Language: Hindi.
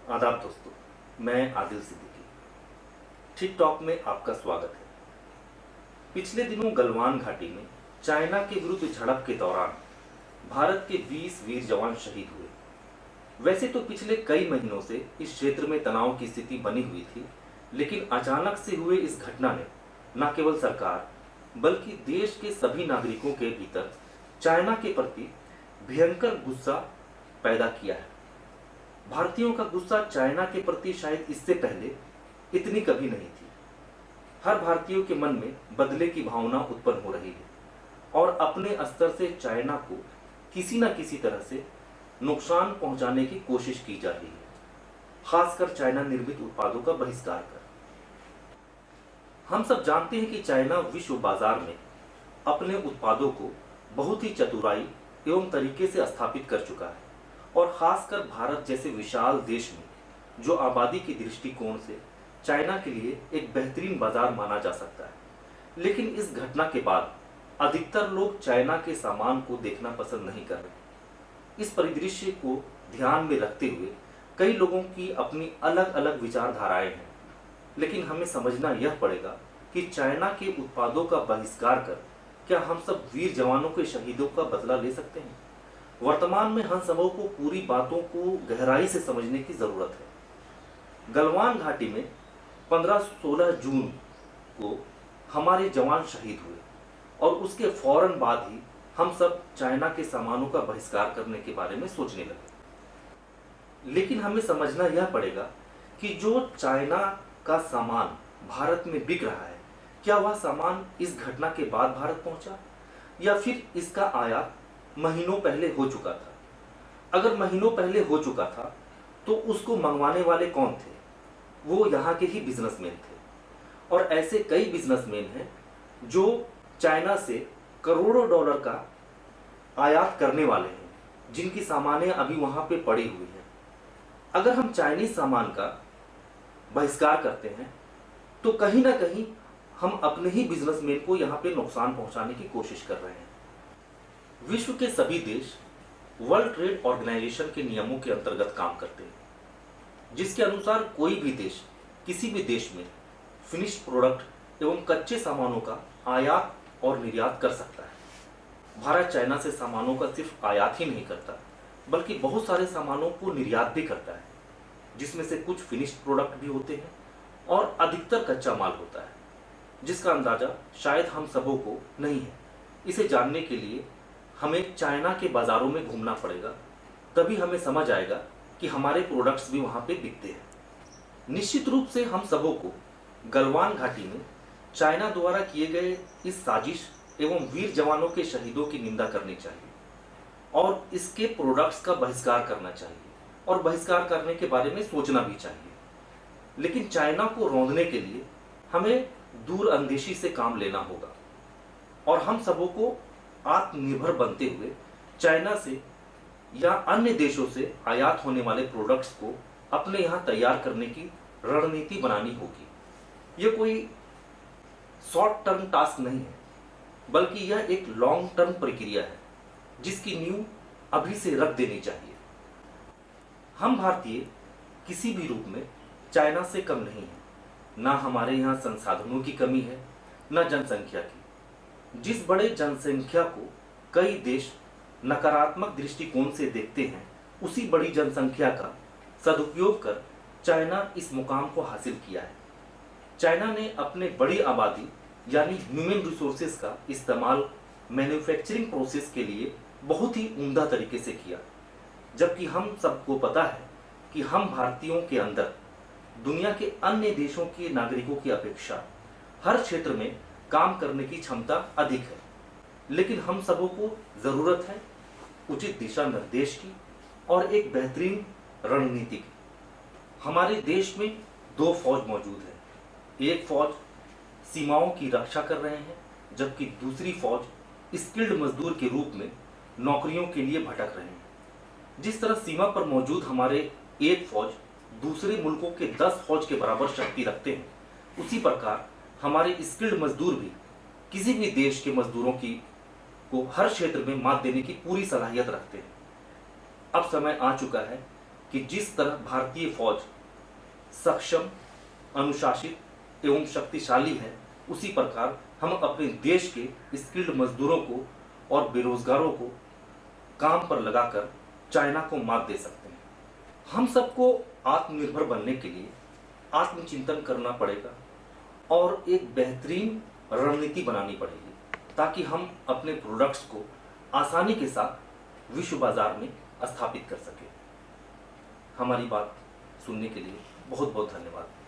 आदाब दोस्तों, मैं आदिल सिद्दीकी। ठीक टॉक में आपका स्वागत है। पिछले दिनों गलवान घाटी में चाइना के विरुद्ध झड़प के दौरान भारत के 20 वीर जवान शहीद हुए। वैसे तो पिछले कई महीनों से इस क्षेत्र में तनाव की स्थिति बनी हुई थी, लेकिन अचानक से हुए इस घटना ने न केवल सरकार बल्कि देश के सभी नागरिकों के भीतर चाइना के प्रति भयंकर गुस्सा पैदा किया है। भारतीयों का गुस्सा चाइना के प्रति शायद इससे पहले इतनी कभी नहीं थी। हर भारतीयों के मन में बदले की भावना उत्पन्न हो रही है और अपने स्तर से चाइना को किसी न किसी तरह से नुकसान पहुंचाने की कोशिश की जा रही है, खासकर चाइना निर्मित उत्पादों का बहिष्कार कर। हम सब जानते हैं कि चाइना विश्व बाजार में अपने उत्पादों को बहुत ही चतुराई एवं तरीके से स्थापित कर चुका है और खासकर भारत जैसे विशाल देश में जो आबादी की दृष्टिकोण से चाइना के लिए एक बेहतरीन बाजार माना जा सकता है। लेकिन इस घटना के बाद अधिकतर लोग चाइना के सामान को देखना पसंद नहीं कर रहे। इस परिदृश्य को ध्यान में रखते हुए कई लोगों की अपनी अलग अलग विचारधाराएं हैं, लेकिन हमें समझना यह पड़ेगा कि चाइना के उत्पादों का बहिष्कार कर क्या हम सब वीर जवानों के शहीदों का बदला ले सकते हैं? वर्तमान में हम सबों को पूरी बातों को गहराई से समझने की जरूरत है। गलवान घाटी में 15-16 जून को हमारे जवान शहीद हुए और उसके फौरन बाद ही हम सब चाइना के सामानों का बहिष्कार करने के बारे में सोचने लगे। लेकिन हमें समझना यह पड़ेगा कि जो चाइना का सामान भारत में बिक रहा है, क्या वह सामान इस घटना के बाद भारत पहुंचा या फिर इसका आयात महीनों पहले हो चुका था? अगर महीनों पहले हो चुका था तो उसको मंगवाने वाले कौन थे? वो यहाँ के ही बिजनेसमैन थे और ऐसे कई बिजनेसमैन हैं जो चाइना से करोड़ों डॉलर का आयात करने वाले हैं, जिनकी सामानें अभी वहाँ पे पड़ी हुई हैं। अगर हम चाइनीज सामान का बहिष्कार करते हैं तो कहीं ना कहीं हम अपने ही बिजनेसमैन को यहाँ पे नुकसान पहुँचाने की कोशिश कर रहे हैं। विश्व के सभी देश वर्ल्ड ट्रेड ऑर्गेनाइजेशन के नियमों के अंतर्गत काम करते हैं, जिसके अनुसार कोई भी देश किसी भी देश में फिनिश्ड प्रोडक्ट एवं कच्चे सामानों का आयात और निर्यात कर सकता है। भारत चाइना से सामानों का सिर्फ आयात ही नहीं करता बल्कि बहुत सारे सामानों को निर्यात भी करता है, जिसमें से कुछ फिनिश्ड प्रोडक्ट भी होते हैं और अधिकतर कच्चा माल होता है, जिसका अंदाजा शायद हम सबों को नहीं है। इसे जानने के लिए हमें चाइना के बाजारों में घूमना पड़ेगा, तभी हमें समझ आएगा कि हमारे प्रोडक्ट्स भी वहाँ पे बिकते हैं। निश्चित रूप से हम सबों को गलवान घाटी में चाइना द्वारा किए गए इस साजिश एवं वीर जवानों के शहीदों की निंदा करनी चाहिए और इसके प्रोडक्ट्स का बहिष्कार करना चाहिए और बहिष्कार करने के बारे में सोचना भी चाहिए। लेकिन चाइना को रौंदने के लिए हमें दूरअंदेशी से काम लेना होगा और हम सबों को आत्मनिर्भर बनते हुए चाइना से या अन्य देशों से आयात होने वाले प्रोडक्ट्स को अपने यहाँ तैयार करने की रणनीति बनानी होगी। यह कोई शॉर्ट टर्म टास्क नहीं है, बल्कि यह एक लॉन्ग टर्म प्रक्रिया है जिसकी नींव अभी से रख देनी चाहिए। हम भारतीय किसी भी रूप में चाइना से कम नहीं है। ना हमारे यहाँ संसाधनों की कमी है, न जनसंख्या की। जिस बड़े जनसंख्या को कई देश नकारात्मक दृष्टिकोण से देखते हैं, उसी बड़ी जनसंख्या का सदुपयोग कर चाइना इस मुकाम को हासिल किया है। चाइना ने अपने बड़ी आबादी यानी ह्यूमन रिसोर्सेज का इस्तेमाल मैन्युफैक्चरिंग प्रोसेस के लिए बहुत ही उम्दा तरीके से किया, जबकि हम सबको पता है कि हम भारतीयों के अंदर दुनिया के अन्य देशों के नागरिकों की अपेक्षा हर क्षेत्र में काम करने की क्षमता अधिक है। लेकिन हम सबों को जरूरत है उचित दिशा निर्देश की और एक बेहतरीन रणनीति की। हमारे देश में दो फौज मौजूद है। एक फौज सीमाओं की रक्षा कर रहे हैं, जबकि दूसरी फौज स्किल्ड मजदूर के रूप में नौकरियों के लिए भटक रहे हैं। जिस तरह सीमा पर मौजूद हमारे एक फौज दूसरे मुल्कों के 10 फौज के बराबर शक्ति रखते हैं, उसी प्रकार हमारे स्किल्ड मजदूर भी किसी भी देश के मजदूरों की को हर क्षेत्र में मात देने की पूरी सलाहियत रखते हैं। अब समय आ चुका है कि जिस तरह भारतीय फौज सक्षम, अनुशासित एवं शक्तिशाली है, उसी प्रकार हम अपने देश के स्किल्ड मजदूरों को और बेरोजगारों को काम पर लगाकर चाइना को मात दे सकते हैं। हम सबको आत्मनिर्भर बनने के लिए आत्मचिंतन करना पड़ेगा और एक बेहतरीन रणनीति बनानी पड़ेगी ताकि हम अपने प्रोडक्ट्स को आसानी के साथ विश्व बाजार में स्थापित कर सकें। हमारी बात सुनने के लिए बहुत बहुत धन्यवाद।